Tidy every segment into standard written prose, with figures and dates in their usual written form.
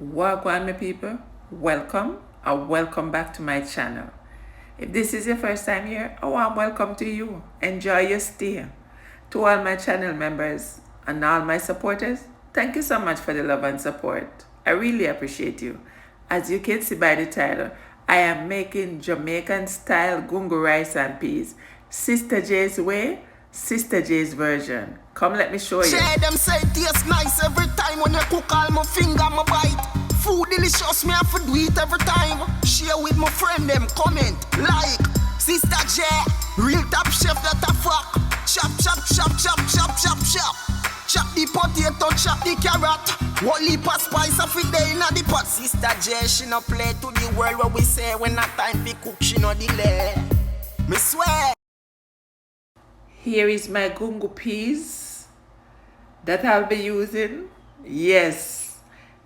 Wagwan, my people, welcome or welcome back to my channel. If this is your first time here, a warm welcome to you. Enjoy your stay. To all my channel members and all my supporters, thank you so much for the love and support. I really appreciate you. As you can see by the title, I am making Jamaican style gungo rice and peas. Sister J's way, Sister J's version. Come let me show you. Share them say it tastes nice every time when you cook all my finger, my bite. Food delicious, me have to do it every time. Share with my friend them, comment, like. Sister J, real top chef that a fuck. Chop, chop, chop, chop, chop, chop, chop. Chop the potato, chop the carrot. What leap of spice of it day in the pot. Sister J, she no play to the world where we say when not time to cook, she no delay. Me swear. Here is my gungo peas that I'll be using. Yes,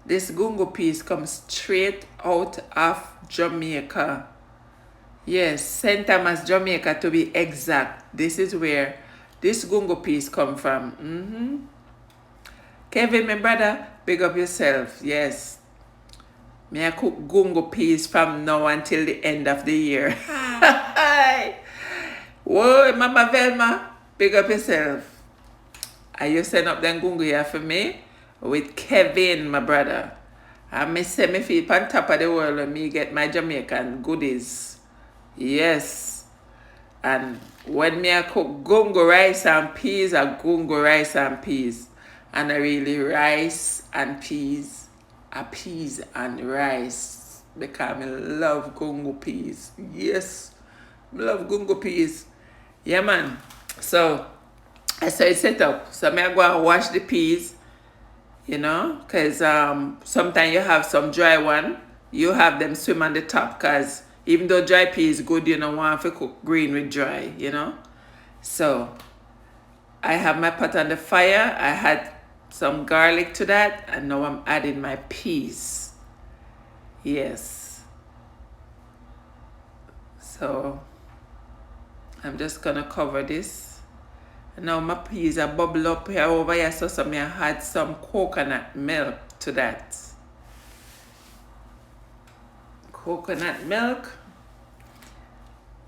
this gungo peas comes straight out of Jamaica. Yes, St. Thomas, Jamaica to be exact. This is where this gungo peas come from. Kevin, my brother, big up yourself. Yes. May I cook gungo peas from now until the end of the year. Whoa, Mama Velma, big up yourself. Are you send up them gungo here for me? With Kevin, my brother. I may say me feel on top of the world when me get my Jamaican goodies. Yes. And when me I cook gungo rice and peas, I gungo rice and peas. And I really rice and peas. Peas and rice. Because I love gungo peas. Yes. I love gungo peas. Yeah, man. So, I saw it set up. So, I go and wash the peas. You know, because sometimes you have some dry one. You have them swim on the top because even though dry pea is good, you don't want to cook green with dry, you know. So, I have my pot on the fire. I had some garlic to that. And now I'm adding my peas. Yes. So, I'm just going to cover this. And now my peas are bubble up here over here. So I add some coconut milk to that. Coconut milk.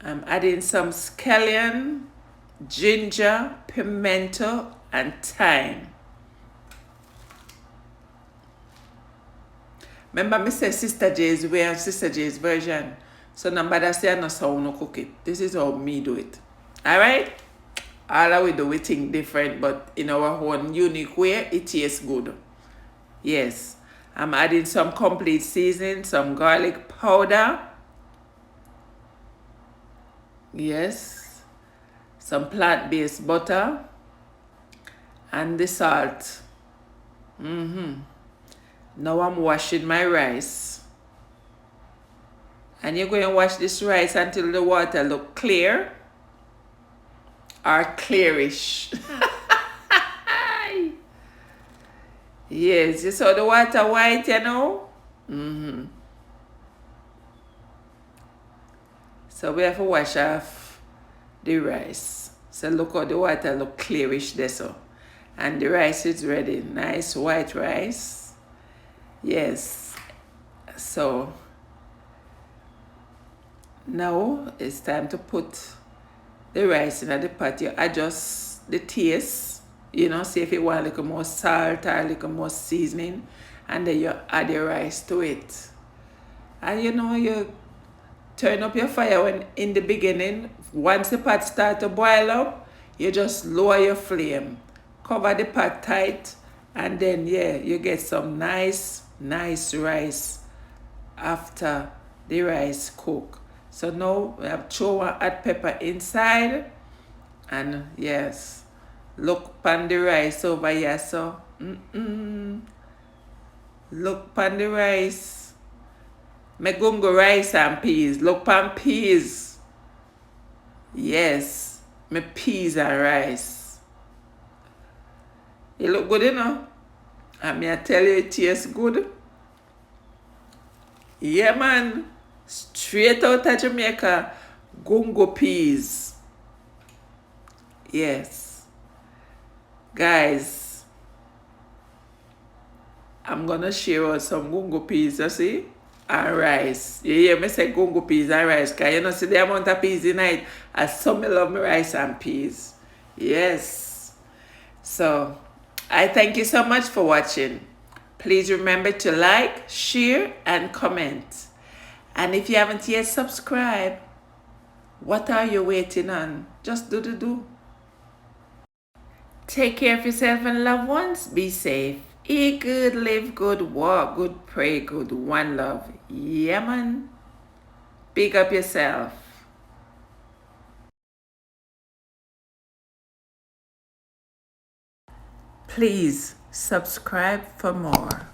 I'm adding some scallion, ginger, pimento, and thyme. Remember me say Sister J's way and Sister J's version. So nobody say I know how no cook it. This is how me do it. Alright? All of we do we think different, but in our own unique way, it tastes good. Yes. I'm adding some complete seasoning, some garlic powder. Yes. Some plant-based butter. And the salt. Now I'm washing my rice. And you're going to wash this rice until the water look clear. Or clearish. Yes, you saw the water white, you know? So we have to wash off the rice. So look how the water look clearish there, so. And the rice is ready. Nice white rice. Yes. So now it's time to put the rice in the pot. You adjust the taste, you know, see if you want a little more salt or a little more seasoning, and then you add your rice to it. And you know, you turn up your fire when in the beginning. Once the pot starts to boil up, you just lower your flame, cover the pot tight, and then yeah, you get some nice rice after the rice cook. So now we have throw one hot pepper inside, and yes, look pan the rice over here. So look pan the rice. Me gungo rice and peas. Look pan peas. Yes, me peas and rice. It look good, you know. And me I tell you, it tastes good. Yeah, man. Straight out of Jamaica, gungo peas. Yes. Guys, I'm gonna share out some gungo peas, you see? And rice. You hear me say gungo peas and rice, because you know see the amount of peas in it. I so me love me rice and peas. Yes. So I thank you so much for watching. Please remember to like, share, and comment. And if you haven't yet subscribed, what are you waiting on? Just do. Take care of yourself and loved ones. Be safe. Eat good, live good, walk good, pray good. One love. Yeah, man. Big up yourself. Please subscribe for more.